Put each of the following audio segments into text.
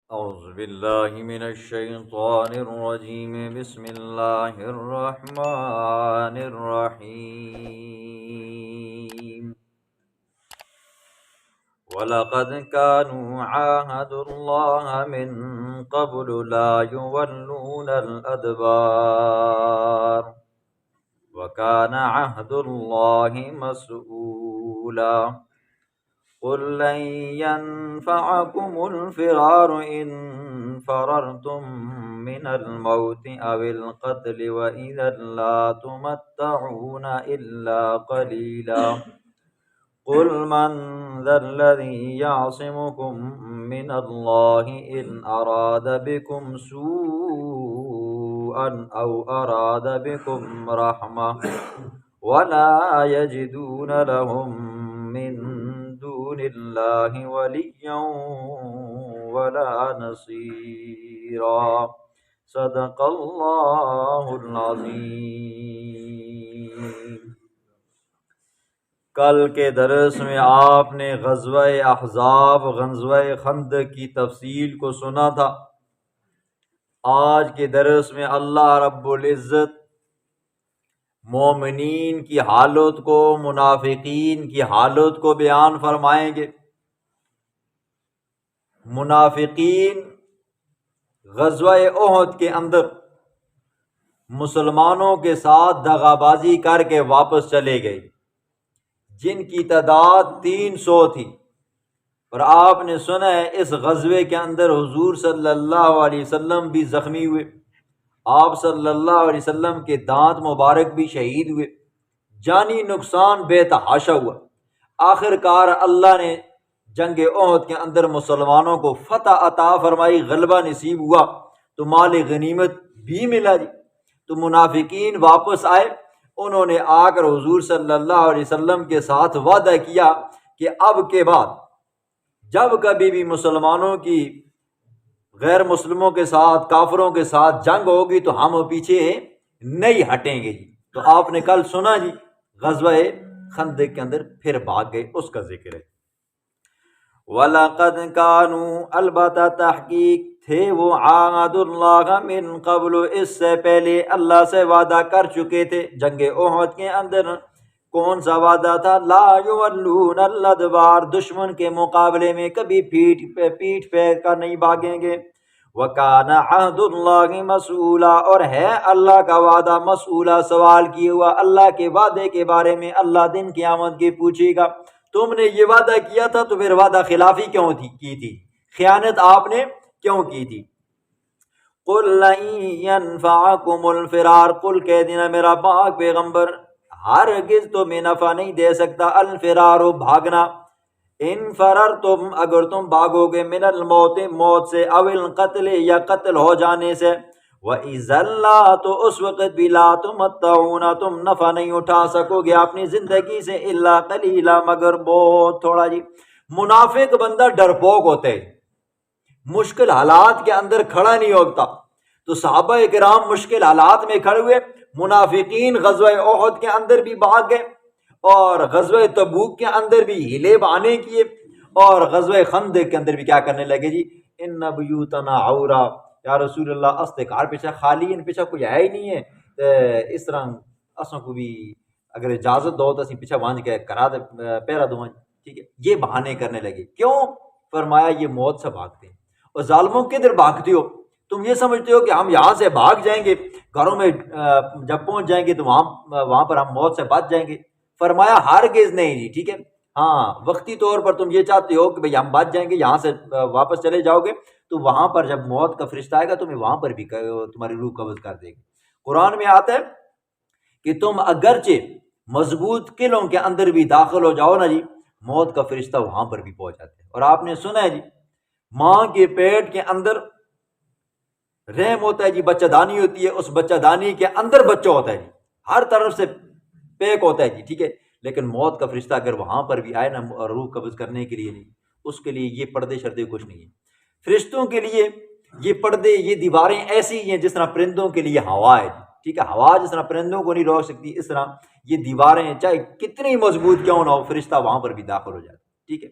أعوذ بالله من الشيطان الرجيم بسم الله الرحمن الرحيم ولقد كانوا عاهدوا الله من قبل لا يولون الأدبار وكان عهد الله مسؤولا قل لن ينفعكم الفرار إن فررتم من الموت أو القتل وإذا لا تمتعون إلا قليلا قل من ذا الذي يعصمكم من الله إن أراد بكم سوءا أو أراد بكم رحمة ولا يجدون لهم من دون الله وليا ولا نصيرا صدق اللہ العظیم۔ کل کے درس میں آپ نے غزوہ احزاب، غزوہ خندق کی تفصیل کو سنا تھا۔ آج کے درس میں اللہ رب العزت مومنین کی حالت کو، منافقین کی حالت کو بیان فرمائیں گے۔ منافقین غزوہ احد کے اندر مسلمانوں کے ساتھ دغا بازی کر کے واپس چلے گئے، جن کی تعداد 300 تھی۔ اور آپ نے سنا ہے اس غزوے کے اندر حضور صلی اللہ علیہ وسلم بھی زخمی ہوئے، آپ صلی اللہ علیہ وسلم کے دانت مبارک بھی شہید ہوئے، جانی نقصان بے تحاشا ہوا۔ آخر کار اللہ نے جنگ احد کے اندر مسلمانوں کو فتح عطا فرمائی، غلبہ نصیب ہوا، تو مال غنیمت بھی ملا جی۔ تو منافقین واپس آئے، انہوں نے آ کر حضور صلی اللہ علیہ وسلم کے ساتھ وعدہ کیا کہ اب کے بعد جب کبھی بھی مسلمانوں کی غیر مسلموں کے ساتھ، کافروں کے ساتھ جنگ ہوگی تو ہم پیچھے نہیں ہٹیں گے جی۔ تو آپ نے کل سنا جی، غزوہ خندق کے اندر پھر بھاگ گئے، اس کا ذکر ہے۔ وَلَقَدْ كَانُوا، البتہ تحقیق تھے وہ، عَاهَدُ اللَّهَ مِن قَبْلُ، اس سے پہلے اللہ سے وعدہ کر چکے تھے جنگ احد کے اندر۔ کون سا وعدہ تھا؟ لا یولون الادبار، دشمن کے مقابلے میں کبھی پیٹھ پھیر کر نہیں بھاگیں گے۔ وَكَانَ عَهْدُ اللَّهِ مسئولا، اور ہے اللہ کا وعدہ مسئولا، سوال کیا ہوا۔ اللہ کے وعدے کے بارے میں اللہ دن قیامت کے پوچھے گا، تم نے یہ وعدہ کیا تھا تو پھر وعدہ خلافی کیوں کی تھی، خیانت آپ نے کیوں کی تھی؟ قُلْ لَن يَنفَعَكُمُ الْفِرَارُ، قل کہہ دینا میرا پاک پیغمبر، ہرگز تمہیں نفع نہیں دے سکتا الفرار، بھاگنا، ان فررتم، اگر تم بھاگو گے، من الموت، موت سے، او القتل، یا قتل ہو جانے سے، وَإِذًا لَّا، تو اس وقت بھی، لا تمتعون، تم نفع نہیں اٹھا سکو گے اپنی زندگی سے، الا قلیلا، مگر بہت تھوڑا جی۔ منافق بندہ ڈرپوک ہوتے ہیں، مشکل حالات کے اندر کھڑا نہیں ہوتا۔ تو صحابہ کرام مشکل حالات میں کھڑے ہوئے، منافقین غزوہ احد کے اندر بھی بھاگ گئے، اور غزوہ تبوک کے اندر بھی ہیلے بہانے کیے، اور غزوہ خندق کے اندر بھی کیا کرنے لگے جی، ان بیوتنا عورا، یا رسول اللہ استقار پیچھے خالی، ان پیچھے کوئی ہے ہی نہیں ہے، اس طرح اسوں کو بھی اگر اجازت دو تو اسی پیچھے وانج کے کرا دے پیرا دو، ٹھیک ہے۔ یہ بہانے کرنے لگے، کیوں؟ فرمایا یہ موت سے بھاگتے ہیں۔ اور ظالموں کدھر بھاگتے ہو؟ تم یہ سمجھتے ہو کہ ہم یہاں سے بھاگ جائیں گے، گھروں میں جب پہنچ جائیں گے تو وہاں پر ہم موت سے بچ جائیں گے؟ فرمایا ہرگز نہیں جی، ٹھیک ہے۔ ہاں، وقتی طور پر تم یہ چاہتے ہو کہ بھئی ہم بچ جائیں گے، یہاں سے واپس چلے جاؤ گے، تو وہاں پر جب موت کا فرشتہ آئے گا تمہیں وہاں پر بھی تمہاری روح قبض کر دے گی۔ قرآن میں آتا ہے کہ تم اگرچہ مضبوط قلعوں کے اندر بھی داخل ہو جاؤ نا جی، موت کا فرشتہ وہاں پر بھی پہنچ جاتا ہے۔ اور آپ نے سنا ہے جی، ماں کے پیٹ کے اندر رحم ہوتا ہے جی، بچہ دانی ہوتی ہے، اس بچہ دانی کے اندر بچہ ہوتا ہے جی، ہر طرف سے پیک ہوتا ہے جی، ٹھیک ہے۔ لیکن موت کا فرشتہ اگر وہاں پر بھی آئے نا روح قبض کرنے کے لیے، نہیں، اس کے لیے یہ پردے شردے کچھ نہیں ہے۔ فرشتوں کے لیے یہ پردے، یہ دیواریں ایسی ہیں جس طرح پرندوں کے لیے ہوا ہے جی، ٹھیک ہے۔ ہوا جس طرح پرندوں کو نہیں روک سکتی، اس طرح یہ دیواریں چاہے کتنی مضبوط کیوں نہ ہو، فرشتہ وہاں پر بھی داخل ہو جاتا ہے، ٹھیک ہے۔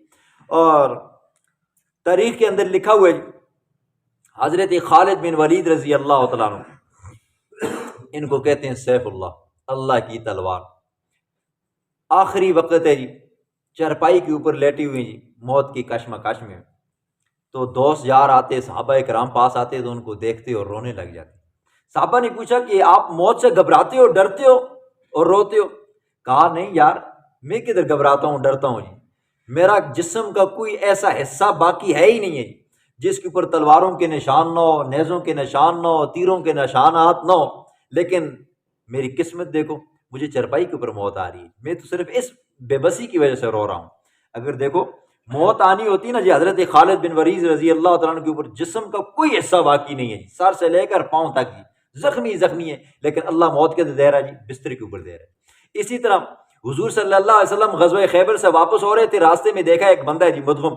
اور تاریخ کے اندر لکھا ہوا ہے حضرت خالد بن ولید رضی اللہ تعالیٰ عنہ، ان کو کہتے ہیں سیف اللہ، اللہ کی تلوار۔ آخری وقت ہے جی، چرپائی کے اوپر لیٹی ہوئی جی، موت کی کشمکش میں، تو دوست یار آتے، صحابہ کرام پاس آتے تو ان کو دیکھتے اور رونے لگ جاتے۔ صحابہ نے پوچھا کہ آپ موت سے گھبراتے ہو، ڈرتے ہو اور روتے ہو؟ کہا نہیں یار، میں کدھر گھبراتا ہوں ڈرتا ہوں جی، میرا جسم کا کوئی ایسا حصہ باقی ہے ہی نہیں ہے جی جس کے اوپر تلواروں کے نشان نہ ہو، نیزوں کے نشان نہ ہو، تیروں کے نشانات نہ ہو، لیکن میری قسمت دیکھو، مجھے چرپائی کے اوپر موت آ رہی ہے، میں تو صرف اس بے بسی کی وجہ سے رو رہا ہوں۔ اگر دیکھو موت آنی ہوتی نا جی، حضرت خالد بن ولید رضی اللہ تعالیٰ عنہ کے اوپر جسم کا کوئی حصہ باقی نہیں ہے جی، سر سے لے کر پاؤں تک جی زخمی ہے، لیکن اللہ موت کے دے رہا ہے جی، بستر کے اوپر دے رہا ہے۔ اسی طرح حضور صلی اللہ علیہ وسلم غزوہ خیبر سے واپس ہو رہے تھے، راستے میں دیکھا ایک بندہ ہے جی مدغم،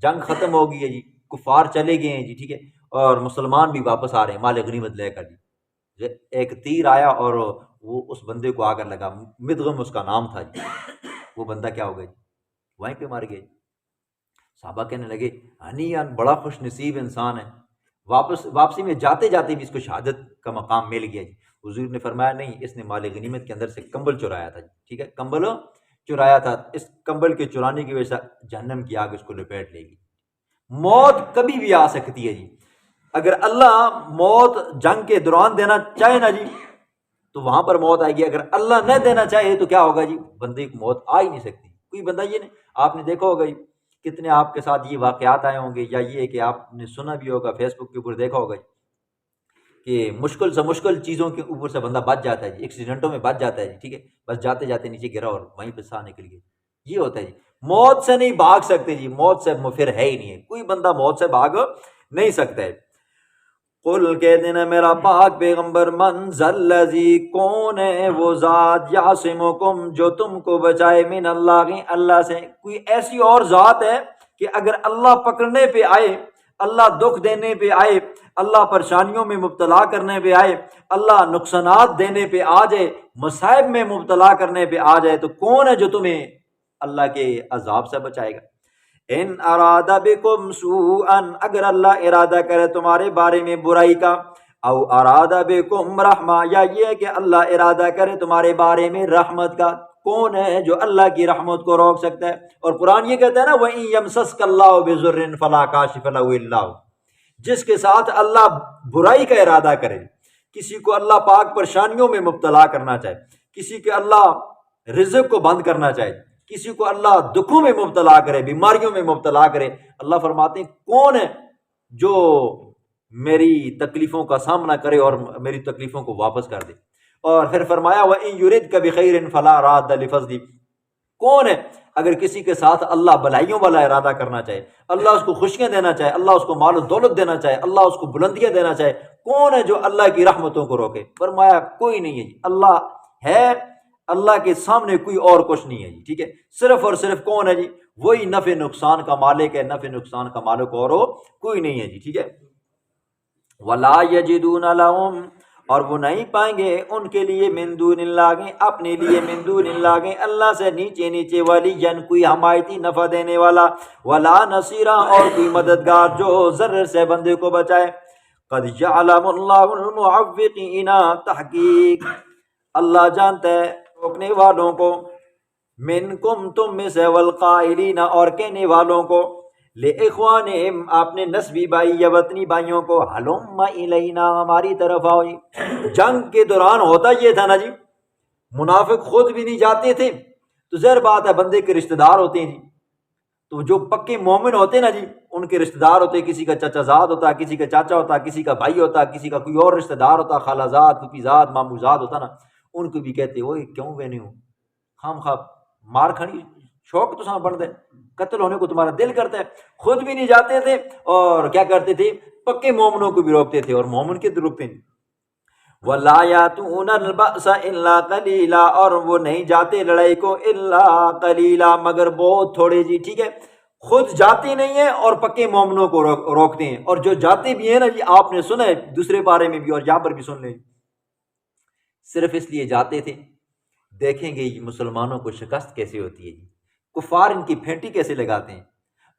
جنگ ختم ہو گئی ہے جی، کفار چلے گئے ہیں جی، ٹھیک ہے، اور مسلمان بھی واپس آ رہے ہیں مال غنیمت لے کر جی۔ ایک تیر آیا اور وہ اس بندے کو آ کر لگا، مدغم اس کا نام تھا جی۔ وہ بندہ کیا ہو گیا جی، وہیں پہ مر گئے۔ صحابہ کہنے لگے ہنیئن، بڑا خوش نصیب انسان ہے، واپسی میں جاتے جاتے بھی اس کو شہادت کا مقام مل گیا جی۔ حضور نے فرمایا نہیں، اس نے مال غنیمت کے اندر سے کمبل چرایا تھا جی، ٹھیک ہے، کمبل چرایا تھا، اس کمبل کے چرانے کی وجہ سے جہنم کی آگ اس کو لپیٹ لے گی۔ موت کبھی بھی آ سکتی ہے جی، اگر اللہ موت جنگ کے دوران دینا چاہے نا جی تو وہاں پر موت آئے گی، اگر اللہ نہ دینا چاہے تو کیا ہوگا جی، بندے کی موت آ ہی نہیں سکتی۔ کوئی بندہ یہ نہیں، آپ نے دیکھا ہوگا جی، کتنے آپ کے ساتھ یہ واقعات آئے ہوں گے، یا یہ کہ آپ نے سنا بھی ہوگا، فیس بک کے اوپر دیکھا ہوگا کہ مشکل سے مشکل چیزوں کے اوپر سے بندہ بچ جاتا ہے جی، ایکسیڈنٹوں میں بچ جاتا ہے جی، ٹھیک ہے، بس جاتے جاتے نیچے گرا اور وہیں پہ سانس نکل گئی۔ یہ ہوتا ہے جی، موت سے نہیں بھاگ سکتے جی، موت سے پھر ہے ہی نہیں ہے، کوئی بندہ موت سے بھاگ نہیں سکتا ہے۔ قل کہہ دینا میرا پاک پیغمبر، من ذا الذی، کون ہے وہ ذات، یعصمکم، جو تم کو بچائے، من اللہ، اللہ سے۔ کوئی ایسی اور ذات ہے کہ اگر اللہ پکڑنے پہ آئے، اللہ دکھ دینے پہ آئے، اللہ پریشانیوں میں مبتلا کرنے پہ آئے، اللہ نقصانات دینے پہ آ جائے، مصائب میں مبتلا کرنے پہ آ جائے، تو کون ہے جو تمہیں اللہ کے عذاب سے بچائے گا؟ ان ارادہ بکم سوءا، اگر اللہ ارادہ کرے تمہارے بارے میں برائی کا، او ارادہ بکم رحمہ، یا یہ کہ اللہ ارادہ کرے تمہارے بارے میں رحمت کا، کون ہے جو اللہ کی رحمت کو روک سکتا ہے؟ اور قرآن یہ کہتا ہے نا وَإِن يَمْسَسْكَ اللَّهُ بِضُرٍّ فَلَا كَاشِفَ لَهُ إِلَّا هُوَ، جس کے ساتھ اللہ برائی کا ارادہ کرے، کسی کو اللہ پاک پریشانیوں میں مبتلا کرنا چاہے، کسی کے اللہ رزق کو بند کرنا چاہے، کسی کو اللہ دکھوں میں مبتلا کرے، بیماریوں میں مبتلا کرے، اللہ فرماتے ہیں کون ہے جو میری تکلیفوں کا سامنا کرے اور میری تکلیفوں کو واپس کر دے۔ اور پھر فرمایا وَإِن يُرِدْكَ بِخَيْرٍ فَلَا رَادَّ لِفَضْلِهِ، کون ہے اگر کسی کے ساتھ اللہ بھلائیوں والا ارادہ کرنا چاہے، اللہ اس کو خوشیاں دینا چاہے، اللہ اس کو مال و دولت دینا چاہے، اللہ اس کو بلندیاں دینا چاہے، کون ہے جو اللہ کی رحمتوں کو روکے؟ فرمایا کوئی نہیں ہے جی، اللہ ہے، اللہ کے سامنے کوئی اور کچھ نہیں ہے جی، ٹھیک ہے، صرف اور صرف کون ہے جی؟ وہی نفع نقصان کا مالک ہے، نفع نقصان کا مالک اور کوئی نہیں ہے جی، ٹھیک ہے۔ وَلَا يَجِدُونَ لَهُمْ، اور وہ نہیں پائیں گے ان کے لیے، من دون اللہ، اپنے لیے، من دون اللہ، اللہ سے نیچے نیچے، ولیًّا، کوئی حمایتی نفع دینے والا، ولا نصیرا، اور کوئی مددگار جو ضرر سے بندے کو بچائے۔ قد یعلم اللہ المعوقین، تحقیق اللہ جانتا ہے روکنے والوں کو، منکم، تم میں سے، والقائلین، اور کہنے والوں کو، لِإِخْوَانِهِمْ، اپنے نسبی بھائی یا وطنی بھائیوں کو، ہلم الینا، ہماری طرف آؤ۔ جنگ کے دوران ہوتا یہ تھا نا جی، منافق خود بھی نہیں جاتے تھے، تو ظاہر بات ہے بندے کے رشتہ دار ہوتے ہیں جی، تو جو پکے مومن ہوتے نا جی، ان کے رشتہ دار ہوتے، کسی کا چچا زاد ہوتا، کسی کا چاچا ہوتا، کسی کا بھائی ہوتا، کسی کا کوئی اور رشتہ دار ہوتا، خالہ زاد، پھوپھی زاد، مامو زاد ہوتا نا، ان کو بھی کہتے اوئے کیوں بہنے ہو، خام خواب مار کھڑی، شوق تو سام بن دے، قتل ہونے کو تمہارا دل کرتا ہے۔ خود بھی نہیں جاتے تھے اور کیا کرتے تھے، پکے مومنوں کو بھی روکتے تھے، اور مومن کے تو روکتے نہیں۔ وَلَا يَأْتُونَ الْبَأْسَ إِلَّا قَلِيلًا، اور وہ نہیں جاتے لڑائی کو، الا قلیلا، مگر بہت تھوڑے جی، ٹھیک ہے، خود جاتے نہیں ہیں اور پکے مومنوں کو روکتے ہیں، اور جو جاتے بھی ہیں نا جی، آپ نے سنا ہے دوسرے بارے میں بھی اور یہاں پر بھی سن لیں، صرف اس لیے جاتے تھے دیکھیں گے یہ مسلمانوں کو شکست کیسے ہوتی ہے جی، کفار ان کی پھینٹی کیسے لگاتے ہیں،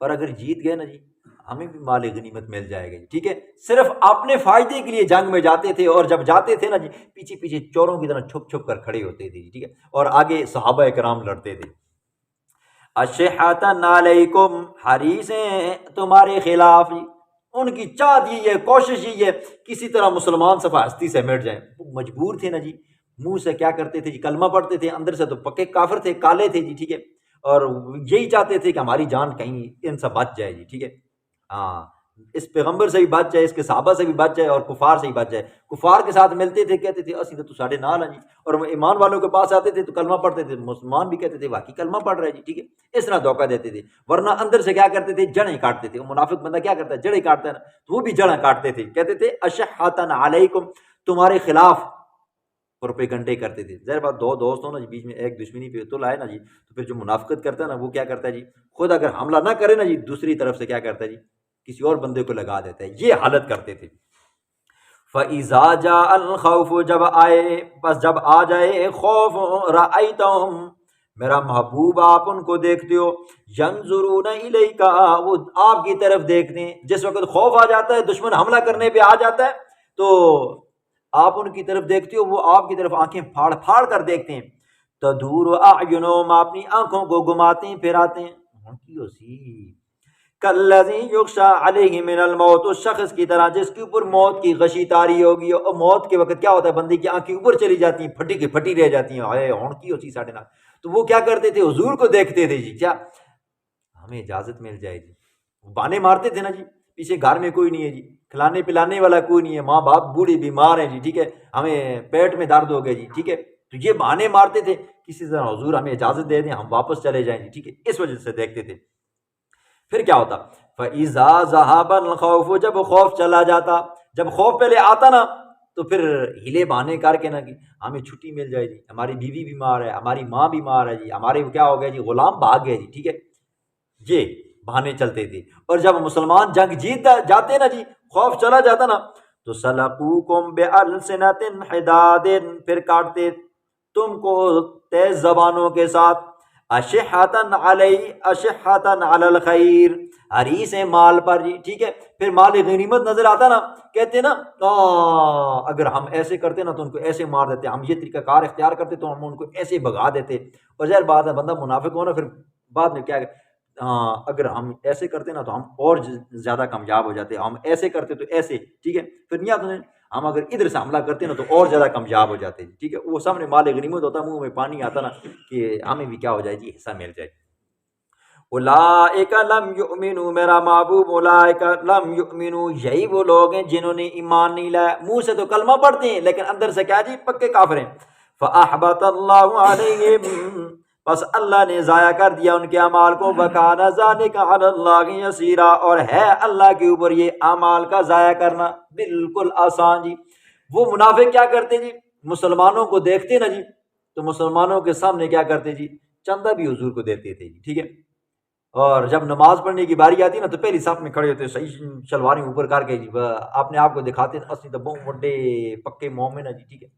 اور اگر جیت گئے نا جی، ہمیں بھی مال غنیمت مل جائے گا جی، ٹھیک ہے۔ صرف اپنے فائدے کے لیے جنگ میں جاتے تھے، اور جب جاتے تھے نا جی پیچھے پیچھے چوروں کی طرح چھپ چھپ کر کھڑے ہوتے تھے جی، ٹھیک ہے، اور آگے صحابہ کرام لڑتے تھے۔ اشحۃ علیکم، حریص ہیں تمہارے خلاف جی، ان کی چاہت یہ ہے، کوشش یہ ہے کسی طرح مسلمان صفحہ ہستی سے مٹ جائیں۔ وہ مجبور تھے نا جی، منہ سے کیا کرتے تھے جی، کلمہ پڑھتے تھے، اندر سے تو پکے کافر تھے، کالے تھے جی، ٹھیک ہے، اور یہی چاہتے تھے کہ ہماری جان کہیں ان سے بچ جائے جی، ٹھیک ہے۔ ہاں، اس پیغمبر سے بھی بچ جائے، اس کے صحابہ سے بھی بچ جائے، اور کفار سے بھی بچ جائے۔ کفار کے ساتھ ملتے تھے، کہتے تھے اسی تو ساڑھے نال ہیں جی، اور وہ ایمان والوں کے پاس آتے تھے تو کلمہ پڑھتے تھے، مسلمان بھی کہتے تھے واقعی کلمہ پڑھ رہے جی، ٹھیک ہے، اس طرح دھوکہ دیتے تھے۔ ورنہ اندر سے کیا کرتے تھے، جڑیں کاٹتے تھے۔ وہ منافق بندہ کیا کرتا ہے، جڑیں کاٹتا ہے نا، تو وہ بھی جڑیں کاٹتے تھے، کہتے تھے اشحۃ علیکم، تمہارے خلاف پروپیگنڈے کرتے تھے۔ ظاہر بات، دو دوست ہوں نا جی، بیچ میں ایک دشمنی پہ تو لائے نا جی، تو پھر جو منافقت کرتا ہے نا وہ کیا کرتا ہے جی، خود اگر حملہ نہ کرے نا جی، دوسری طرف سے کیا کرتا ہے جی، کسی اور بندے کو لگا دیتا ہے۔ یہ حالت کرتے تھے۔ فَإِذَا جَاءَ الْخَوْفُ، جب آئے، بس جب آ جائے خوف، رَأَيْتَهُمْ، میرا محبوب آپ ان کو دیکھتے ہو، يَنْظُرُونَ إِلَيْكَ، وہ آپ کی طرف دیکھتے ہیں۔ جس وقت خوف آ جاتا ہے، دشمن حملہ کرنے پہ آ جاتا ہے، تو آپ ان کی طرف دیکھتے ہو، وہ آپ کی طرف آنکھیں پھاڑ پھاڑ کر دیکھتے ہیں۔ تدور اعینہم، اپنی آنکھوں کو گھماتے ہیں پھراتے ہیں۔ ہاں کی ہوسی کالذی یغشی علیہ من الموت، اس شخص کی طرح جس کے اوپر موت کی غشی طاری ہوگی، اور موت کے وقت کیا ہوتا ہے، بندے کی آنکھیں اوپر چلی جاتی ہیں، پھٹی کی پھٹی رہ جاتی ہیں، ہائے ہون کی ہوسی ساڑھے نال۔ تو وہ کیا کرتے تھے، حضور کو دیکھتے تھے جی، کیا ہمیں اجازت مل جائے جی، بانے مارتے تھے نا جی، پیچھے گھر میں کوئی نہیں ہے جی، کھلانے پلانے والا کوئی نہیں ہے، ماں باپ بوڑھی بیمار ہیں جی، ٹھیک ہے، ہمیں پیٹ میں درد ہو گیا جی، ٹھیک ہے، تو یہ بہانے مارتے تھے کسی طرح، حضور ہمیں اجازت دے دیں، ہم واپس چلے جائیں جی، ٹھیک ہے، اس وجہ سے دیکھتے تھے۔ پھر کیا ہوتا، فَإِذَا ذَهَبَ الْخَوْفُ، جب خوف چلا جاتا، جب خوف پہلے آتا نا تو پھر ہیلے بہانے کر کے نا کہ ہمیں چھٹی مل جائے جی، ہماری بیوی بیمار ہے، ہماری ماں بیمار ہے جی، ہمارے کیا ہو گیا جی، غلام بھاگ گئے جی، ٹھیک ہے، یہ بہانے چلتے تھے۔ اور جب مسلمان جنگ جیت جاتے نا جی، خوف چلا جاتا نا، تو سلقوکم بألسنۃ حداد، پھر کاٹتے تم کو تیز زبانوں کے ساتھ، اشحۃ علی الخیر، حریص ہیں مال پر جی، ٹھیک ہے۔ پھر مال غنیمت نظر آتا نا، کہتے نا اگر ہم ایسے کرتے نا تو ان کو ایسے مار دیتے، ہم یہ طریقہ کار اختیار کرتے تو ہم ان کو ایسے بھگا دیتے۔ اور ظاہر بات ہے، بندہ منافق ہو نا، پھر بعد میں کیا اگر ہم ایسے کرتے نا تو ہم اور زیادہ کامیاب ہو جاتے، ہم ایسے کرتے تو ایسے، ٹھیک ہے، پھر نہیں آتے، ہم اگر ادھر سے حملہ کرتے نا تو اور زیادہ کامیاب ہو جاتے، ٹھیک ہے۔ وہ سامنے مال غنیمت ہوتا، منہ میں پانی آتا نا کہ ہمیں بھی کیا ہو جائے جی، حصہ مل جائے۔ اولئک لم یؤمنوا، میرا محبوب اولئک لم یؤمنوا، یہی وہ لوگ ہیں جنہوں نے ایمان نہیں لایا، منہ سے تو کلمہ پڑھتے ہیں لیکن اندر سے کیا جی، پکے کافر ہیں۔ فاحبط اللہ علیہم، بس اللہ نے ضائع کر دیا ان کے اعمال کو، وکان ذلک علی اللہ یسیرا، اور ہے اللہ کے اوپر یہ اعمال کا ضائع کرنا بالکل آسان جی۔ وہ منافق کیا کرتے جی، مسلمانوں کو دیکھتے نا جی تو مسلمانوں کے سامنے کیا کرتے جی، چندہ بھی حضور کو دیتے تھے جی، ٹھیک ہے، اور جب نماز پڑھنے کی باری آتی نا تو پہلی صف میں کھڑے ہوتے، صحیح شلواریں اوپر کر کے جی، اپنے آپ کو دکھاتے اصلی تو بہت بڑے پکے مومن ہیں جی، ٹھیک ہے،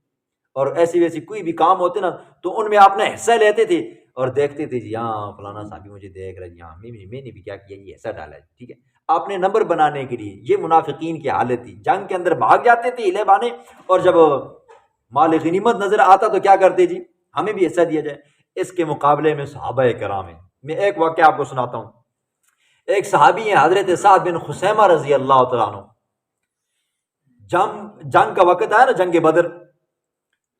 اور ایسی ویسی کوئی بھی کام ہوتے نا تو ان میں اپنا حصہ لیتے تھے اور دیکھتے تھے جی، ہاں فلانا صاحب مجھے دیکھ رہا ہے جی، ہاں میں نے بھی کیا کیا، یہ حصہ ڈالا ہے، ٹھیک ہے، اپنے نمبر بنانے کے لیے۔ یہ منافقین کی حالت تھی، جنگ کے اندر بھاگ جاتے تھے ہیلے بانے، اور جب مال غنیمت نظر آتا تو کیا کرتے جی، ہمیں بھی حصہ دیا جائے۔ اس کے مقابلے میں صحابہ کرام ہیں، میں ایک واقعہ آپ کو سناتا ہوں۔ ایک صحابی ہیں حضرت سعد بن خثیمہ رضی اللہ تعالیٰ عنہ، جنگ کا وقت آیا نا، جنگ بدر،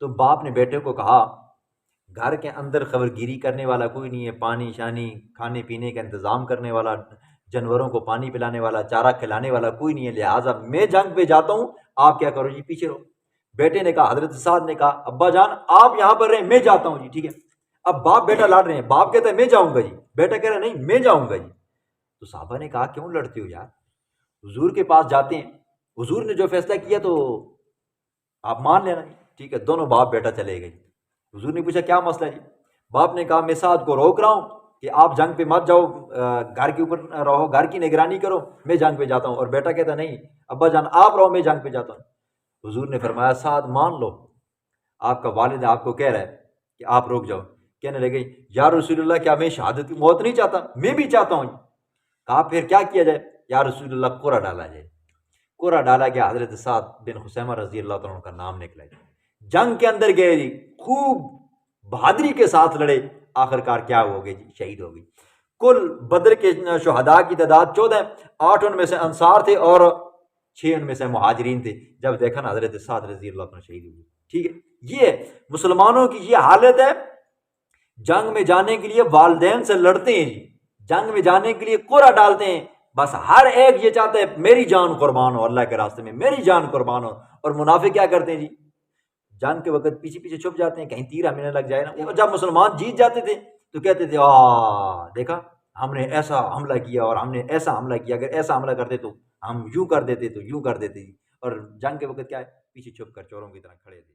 تو باپ نے بیٹے کو کہا گھر کے اندر خبرگیری کرنے والا کوئی نہیں ہے، پانی شانی کھانے پینے کا انتظام کرنے والا، جانوروں کو پانی پلانے والا، چارہ کھلانے والا کوئی نہیں ہے، لہٰذا میں جنگ پہ جاتا ہوں، آپ کیا کرو جی، پیچھے رہو۔ بیٹے نے کہا، حضرت سعد نے کہا ابا جان آپ یہاں پر رہیں، میں جاتا ہوں جی، ٹھیک ہے۔ اب باپ بیٹا لڑ رہے ہیں، باپ کہتا ہے میں جاؤں گا جی، بیٹا کہہ رہا ہے نہیں میں جاؤں گا جی۔ تو صحابہ نے کہا کیوں لڑتے ہو یار، حضور کے پاس جاتے ہیں، حضور نے جو فیصلہ کیا تو آپ مان لینا جی، ٹھیک ہے۔ دونوں باپ بیٹا چلے گئے۔ حضور نے پوچھا کیا مسئلہ جی، باپ نے کہا میں سعد کو روک رہا ہوں کہ آپ جنگ پہ مت جاؤ، گھر کے اوپر رہو، گھر کی نگرانی کرو، میں جنگ پہ جاتا ہوں۔ اور بیٹا کہتا نہیں ابا جان آپ رہو، میں جنگ پہ جاتا ہوں۔ حضور نے فرمایا سعد مان لو، آپ کا والد آپ کو کہہ رہا ہے کہ آپ روک جاؤ۔ کہنے لگے یا رسول اللہ کیا میں شہادت کی موت نہیں چاہتا، میں بھی چاہتا ہوں۔ کہا پھر کیا کیا جائے؟ یا رسول اللہ قرہ ڈالا جائے۔ قرہ ڈالا گیا، حضرت سعد بن خثیمہ رضی اللہ تعالیٰ عنہ کا نام نکلا جی، جنگ کے اندر گئے جی، خوب بہادری کے ساتھ لڑے، آخر کار کیا ہو گئے جی، شہید ہو گئی۔ کل بدر کے شہداء کی تعداد 14، 8 ان میں سے انصار تھے اور 6 ان میں سے مہاجرین تھے۔ جب دیکھا نا حضرت سعد رضی اللہ عنہ شہید ہوئی، ٹھیک ہے، یہ مسلمانوں کی یہ حالت ہے، جنگ میں جانے کے لیے والدین سے لڑتے ہیں جی، جنگ میں جانے کے لیے قرہ ڈالتے ہیں، بس ہر ایک یہ چاہتا ہے میری جان قربان ہو، اللہ کے راستے میں میری جان قربان ہو۔ اور منافق کیا کرتے ہیں جی، جنگ کے وقت پیچھے پیچھے چھپ جاتے ہیں، کہیں تیر ہمیں نہ لگ جائے نا۔ جب مسلمان جیت جاتے تھے تو کہتے تھے دیکھا ہم نے ایسا حملہ کیا اور ہم نے ایسا حملہ کیا، اگر ایسا حملہ کرتے تو ہم یوں کر دیتے تو یوں کر دیتے جی۔ اور جنگ کے وقت کیا ہے، پیچھے چھپ کر چوروں کی طرح کھڑے تھے۔